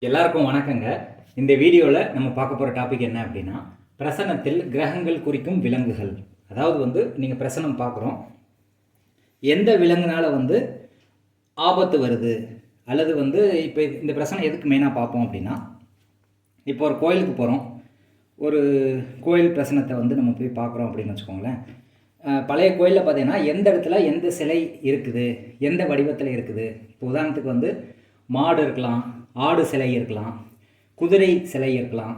எல்லாருக்கும் வணக்கங்க. இந்த வீடியோவில் நம்ம பார்க்க போகிற டாபிக் என்ன அப்படின்னா, பிரசனத்தில் கிரகங்கள் குறிக்கும் விலங்குகள். அதாவது நீங்கள் பிரசனம் பார்க்குறோம், எந்த விலங்குனால ஆபத்து வருது, அல்லது இப்போ இந்த பிரசனம் எதுக்கு மெயினாக பார்ப்போம் அப்படின்னா, இப்போ ஒரு கோயிலுக்கு போகிறோம், ஒரு கோயில் பிரசனத்தை நம்ம போய் பார்க்குறோம் அப்படின்னு வச்சுக்கோங்களேன். பழைய கோயிலில் பார்த்தீங்கன்னா எந்த இடத்துல எந்த சிலை இருக்குது, எந்த வடிவத்தில் இருக்குது. இப்போ உதாரணத்துக்கு மாடு இருக்கலாம், ஆடு சிலை இருக்கலாம், குதிரை சிலை இருக்கலாம்,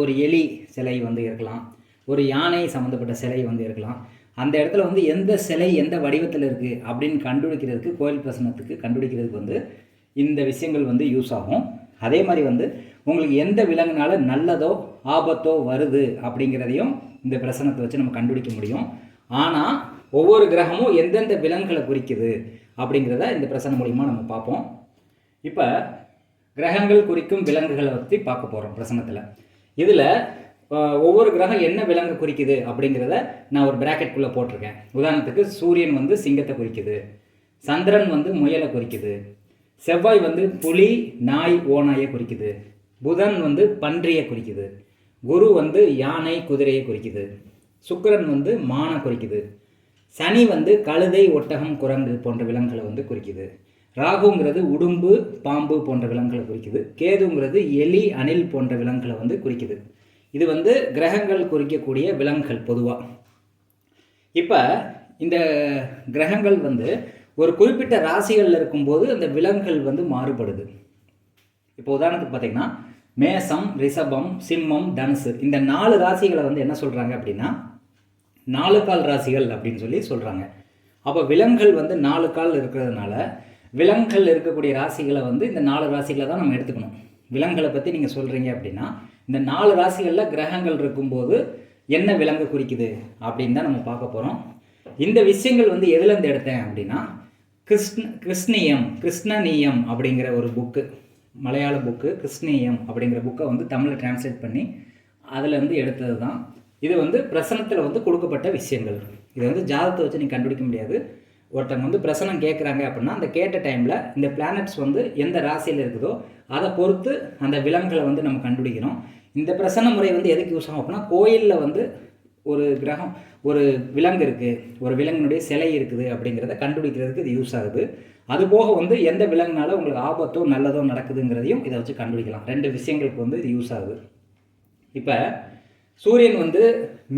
ஒரு எலி சிலை இருக்கலாம், ஒரு யானை சம்மந்தப்பட்ட சிலை இருக்கலாம். அந்த இடத்துல எந்த சிலை எந்த வடிவத்தில் இருக்குது அப்படின்னு கண்டுபிடிக்கிறதுக்கு, கோயில் பிரசனத்துக்கு கண்டுபிடிக்கிறதுக்கு இந்த விஷயங்கள் யூஸ் ஆகும். அதே மாதிரி உங்களுக்கு எந்த விலங்குனால நல்லதோ ஆபத்தோ வருது அப்படிங்கிறதையும் இந்த பிரசனத்தை வச்சு நம்ம கண்டுபிடிக்க முடியும். ஆனால் ஒவ்வொரு கிரகமும் எந்தெந்த விலங்குகளை குறிக்குது அப்படிங்கிறத இந்த பிரசனம் மூலிமா நம்ம பார்ப்போம். இப்போ கிரகங்கள் குறிக்கும் விலங்குகளை பற்றி பார்க்க போகிறோம் பிரசனத்தில். இதில் ஒவ்வொரு கிரகம் என்ன விலங்கு குறிக்குது அப்படிங்கிறத நான் ஒரு பிராக்கெட்குள்ளே போட்டிருக்கேன். உதாரணத்துக்கு சூரியன் சிங்கத்தை குறிக்குது, சந்திரன் முயலை குறிக்குது, செவ்வாய் புலி நாய் ஓநாயை குறிக்குது, புதன் பன்றியை குறிக்குது, குரு யானை குதிரையை குறிக்குது, சுக்கிரன் மானை குறிக்குது, சனி கழுதை ஒட்டகம் குரங்கு போன்ற விலங்குகளை குறிக்குது, ராகுங்கிறது உடும்பு பாம்பு போன்ற விலங்குகளை குறிக்குது, கேதுங்கிறது எலி அணில் போன்ற விலங்குகளை குறிக்குது. இது கிரகங்கள் குறிக்கக்கூடிய விலங்குகள் பொதுவாக. இப்போ இந்த கிரகங்கள் ஒரு குறிப்பிட்ட ராசிகளில் இருக்கும்போது அந்த விலங்குகள் மாறுபடுது. இப்போ உதாரணத்துக்கு பார்த்தீங்கன்னா மேசம், ரிஷபம், சிம்மம், தனுசு, இந்த 4 ராசிகளை என்ன சொல்கிறாங்க அப்படின்னா 4 கால் ராசிகள் அப்படின்னு சொல்கிறாங்க. அப்போ விலங்குகள் 4 கால் இருக்கிறதுனால விலங்குகள் இருக்கக்கூடிய ராசிகளை இந்த 4 ராசிகளை தான் நம்ம எடுத்துக்கணும். விலங்குகளை பற்றி நீங்கள் சொல்கிறீங்க அப்படின்னா இந்த 4 ராசிகளில் கிரகங்கள் இருக்கும்போது என்ன விலங்கு குறிக்குது அப்படின்னு தான் நம்ம பார்க்க போகிறோம். இந்த விஷயங்கள் எதுலேருந்து எடுத்தேன் அப்படின்னா கிருஷ்ணனியம் அப்படிங்கிற ஒரு புக்கு, மலையாள புக்கு, கிருஷ்ணனியம் அப்படிங்கிற புக்கை தமிழில் டிரான்ஸ்லேட் பண்ணி அதில் எடுத்தது தான். இது பிரசனத்தில் கொடுக்கப்பட்ட விஷயங்கள். இது ஜாதகத்தை வச்சு நீங்கள் கண்டுபிடிக்க முடியாது. ஒருத்தவங்க பிரசனம் கேட்குறாங்க அப்படின்னா அந்த கேட்ட டைமில் இந்த பிளானட்ஸ் எந்த ராசியில் இருக்குதோ அதை பொறுத்து அந்த விலங்குகளை நம்ம கண்டுபிடிக்கணும். இந்த பிரசன முறை எதுக்கு யூஸ் ஆகும் அப்படின்னா, கோயிலில் ஒரு கிரகம், ஒரு விலங்கு இருக்குது, ஒரு விலங்கினுடைய சிலை இருக்குது அப்படிங்கிறத கண்டுபிடிக்கிறதுக்கு இது யூஸ் ஆகுது. அதுபோக எந்த விலங்குனால உங்களுக்கு ஆபத்தோ நல்லதோ நடக்குதுங்கிறதையும் இதை வச்சு கண்டுபிடிக்கலாம். 2 விஷயங்களுக்கு இது யூஸ் ஆகுது. இப்போ சூரியன்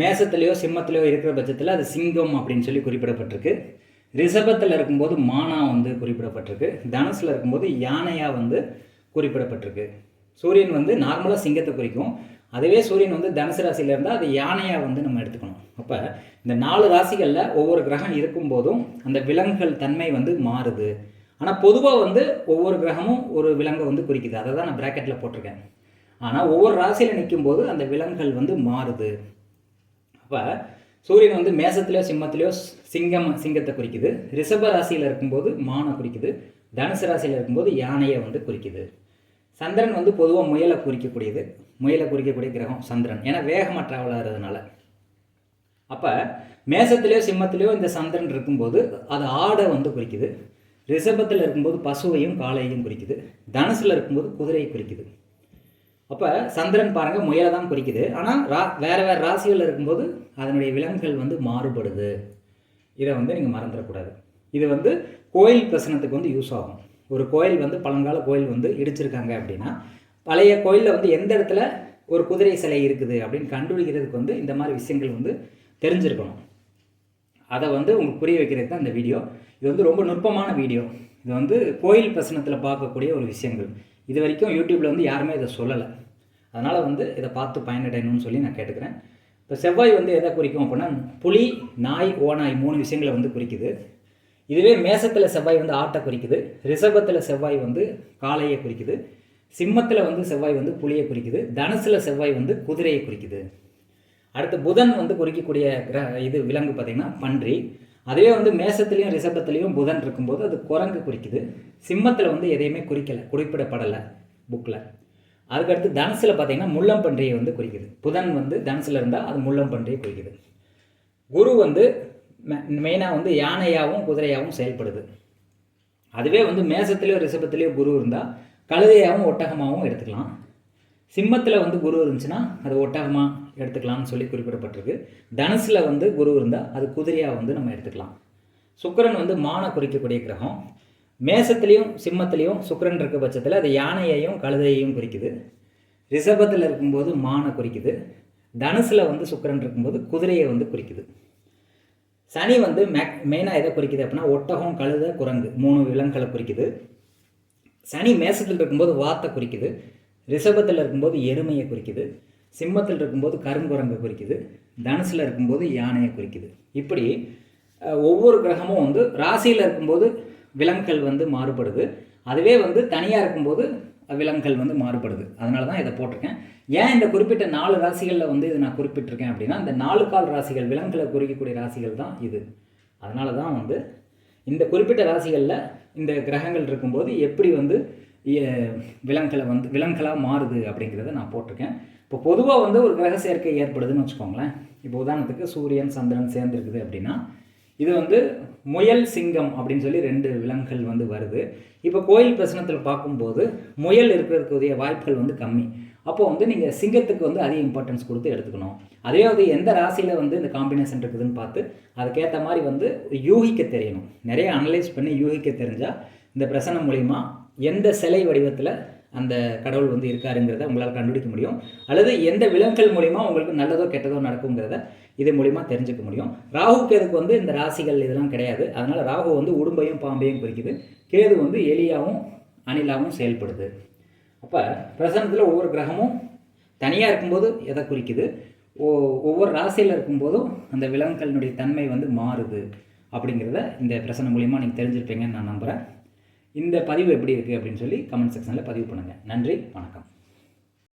மேசத்துலேயோ சிம்மத்திலையோ இருக்கிற பட்சத்தில் அது சிங்கம் அப்படின்னு குறிப்பிடப்பட்டிருக்கு. ரிஷபத்தில் இருக்கும்போது மானா குறிப்பிடப்பட்டிருக்கு. தனுசில் இருக்கும்போது யானையாக குறிப்பிடப்பட்டிருக்கு. சூரியன் நார்மலாக சிங்கத்தை குறிக்கும். அதுவே சூரியன் தனுசு ராசியில் இருந்தால் அது யானையாக நம்ம எடுத்துக்கணும். அப்போ இந்த 4 ராசிகளில் ஒவ்வொரு கிரகம் இருக்கும்போதும் அந்த விலங்குகள் தன்மை மாறுது. ஆனால் பொதுவாக ஒவ்வொரு கிரகமும் ஒரு விலங்கை குறிக்குது. அதை தான் நான் பிராக்கெட்டில் போட்டிருக்கேன். ஆனால் ஒவ்வொரு ராசியில் நிற்கும்போது அந்த விலங்குகள் மாறுது. அப்போ சூரியன் மேசத்துலேயோ சிம்மத்திலையோ சிங்கத்தை குறிக்குது. ரிஷப ராசியில் இருக்கும்போது மானை குறிக்குது. தனுசு ராசியில் இருக்கும்போது யானையை குறிக்குது. சந்திரன் பொதுவாக முயலை குறிக்கக்கூடிய கிரகம் சந்திரன், ஏன்னா வேகமாக ட்ராவல் ஆகிறதுனால. அப்போ மேசத்துலேயோ சிம்மத்திலையோ இந்த சந்திரன் இருக்கும்போது அது ஆடை குறிக்குது. ரிஷபத்தில் இருக்கும்போது பசுவையும் காளையையும் குறிக்குது. தனுசில் இருக்கும்போது குதிரையை குறிக்குது. அப்போ சந்திரன் பாருங்கள் முயலை தான் குறிக்குது. ஆனால் வேறு ராசிகளில் இருக்கும்போது அதனுடைய விலங்குகள் மாறுபடுது. இதை நீங்கள் மறந்துடக்கூடாது. இது கோயில் பிரசனத்துக்கு யூஸ் ஆகும். ஒரு கோயில் பழங்கால கோயில் இடிச்சிருக்காங்க அப்படின்னா பழைய கோயிலில் எந்த இடத்துல ஒரு குதிரை சிலை இருக்குது அப்படின்னு கண்டுபிடிக்கிறதுக்கு இந்த மாதிரி விஷயங்கள் தெரிஞ்சிருக்கணும். அதை உங்களுக்கு புரிய வைக்கிறதுக்கு தான் இந்த வீடியோ. இது ரொம்ப நுட்பமான வீடியோ. இது கோயில் பிரசனத்தில் பார்க்கக்கூடிய ஒரு விஷயங்கள். இது வரைக்கும் யூடியூப்பில் யாருமே இதை சொல்லலை. அதனால் இதை பார்த்து பயனடையணும்னு நான் கேட்டுக்கிறேன். இப்போ செவ்வாய் எதை குறிக்கும் அப்படின்னா புலி நாய் ஓநாய் 3 விஷயங்களை குறிக்குது. இதுவே மேசத்தில் செவ்வாய் ஆட்டை குறிக்குது. ரிஷபத்தில் செவ்வாய் காளையை குறிக்குது. சிம்மத்தில் செவ்வாய் புலியை குறிக்குது. தனுசில் செவ்வாய் குதிரையை குறிக்குது. அடுத்து புதன் குறிக்கக்கூடிய விலங்கு பார்த்திங்கன்னா பன்றி. அதுவே மேசத்துலேயும் ரிஷபத்துலேயும் புதன் இருக்கும்போது அது குரங்கு குறிக்குது. சிம்மத்தில் எதையுமே குறிப்பிடப்படலை புக்கில். அதுக்கடுத்து தனுசில் பார்த்திங்கன்னா முள்ளம்பன்றியை குறிக்குது. புதன் தனுசில் இருந்தால் அது முள்ளம்பன்றியை குறிக்குது. குரு மெயினாக யானையாகவும் குதிரையாகவும் செயல்படுது. அதுவே மேசத்துலேயோ ரிஷபத்துலேயோ குரு இருந்தால் கழுதையாகவும் ஒட்டகமாகவும் எடுத்துக்கலாம். சிம்மத்தில் வந்து குரு இருந்துச்சுன்னா அது ஒட்டகமாக எடுத்துக்கலாம்னு சொல்லி குறிப்பிடப்பட்டிருக்கு. தனுசில் வந்து குரு இருந்தால் அது குதிரையாக வந்து நம்ம எடுத்துக்கலாம். சுக்கிரன் வந்து மானை குறிக்கக்கூடிய கிரகம். மேசத்துலேயும் சிம்மத்துலேயும் சுக்கிரன் இருக்க பட்சத்தில் அது யானையையும் கழுதையையும் குறிக்குது. ரிஷபத்தில் இருக்கும்போது மானை குறிக்குது. தனுசில் வந்து சுக்கிரன் இருக்கும்போது குதிரையை வந்து குறிக்குது. சனி வந்து மெயினாக எதை குறிக்குது அப்படின்னா ஒட்டகம், கழுதை, குரங்கு 3 விலங்குகளை குறிக்குது. சனி மேசத்தில் இருக்கும்போது வாத்தை குறிக்குது. ரிஷபத்தில் இருக்கும்போது எருமையை குறிக்குது. சிம்மத்தில் இருக்கும்போது கருங்குரங்கை குறிக்குது. தனுசில் இருக்கும்போது யானையை குறிக்குது. இப்படி ஒவ்வொரு கிரகமும் வந்து ராசியில் இருக்கும்போது விலங்குகள் வந்து மாறுபடுது. அதுவே வந்து தனியாக இருக்கும்போது விலங்குகள் வந்து மாறுபடுது. அதனால தான் இதை போட்டிருக்கேன். ஏன் இந்த குறிப்பிட்ட 4 ராசிகளில் வந்து இதை நான் குறிப்பிட்டிருக்கேன் அப்படின்னா, இந்த 4 கால் ராசிகள் விலங்குகளை குறிக்கக்கூடிய ராசிகள் தான் இது. அதனால தான் வந்து இந்த குறிப்பிட்ட ராசிகளில் இந்த கிரகங்கள் இருக்கும்போது எப்படி வந்து விலங்குகளாக மாறுது அப்படிங்கிறத நான் போட்டிருக்கேன். இப்போ பொதுவாக வந்து ஒரு கிரக சேர்க்கை ஏற்படுதுன்னு வச்சுக்கோங்களேன். இப்போ உதாரணத்துக்கு சூரியன், சந்திரன் சேர்ந்துருக்குது அப்படின்னா இது வந்து முயல், சிங்கம் அப்படின்னு சொல்லி 2 விலங்குகள் வந்து வருது. இப்போ கோயில் பிரசனத்தில் பார்க்கும்போது முயல் இருக்கிறதுக்குரிய வாய்ப்புகள் வந்து கம்மி. அப்போ வந்து நீங்கள் சிங்கத்துக்கு வந்து அதிக இம்பார்ட்டன்ஸ் கொடுத்து எடுத்துக்கணும். அதே வந்து எந்த ராசியில் வந்து இந்த காம்பினேஷன் இருக்குதுன்னு பார்த்து அதுக்கேற்ற மாதிரி வந்து யூகிக்க தெரியணும். நிறைய அனலைஸ் பண்ணி யூகிக்க தெரிஞ்சால் இந்த பிரசனம் மூலிமா எந்த சிலை வடிவத்தில் அந்த கடவுள் வந்து இருக்காருங்கிறத உங்களால் கண்டுபிடிக்க முடியும். அல்லது எந்த விலங்குகள் மூலிமா உங்களுக்கு நல்லதோ கெட்டதோ நடக்குங்கிறத இது மூலிமா தெரிஞ்சுக்க முடியும். ராகு கேதுக்கு வந்து இந்த ராசிகள் இதெல்லாம் கிடையாது. அதனால் ராகு வந்து உடும்பையும் பாம்பையும் குறிக்குது. கேது வந்து எலியாகவும் அணிலாகவும் செயல்படுது. அப்போ பிரசனத்தில் ஒவ்வொரு கிரகமும் தனியாக இருக்கும்போது எதை குறிக்குது, ஒவ்வொரு ராசியில் இருக்கும்போதும் அந்த விலங்குகளினுடைய தன்மை வந்து மாறுது அப்படிங்கிறத இந்த பிரசனம் மூலிமா நீங்கள் தெரிஞ்சிருப்பீங்கன்னு நான் நம்புகிறேன். இந்த பதிவு எப்படி இருக்குது அப்படின்னு சொல்லி கமெண்ட் செக்ஷனில் பதிவு பண்ணுங்கள். நன்றி, வணக்கம்.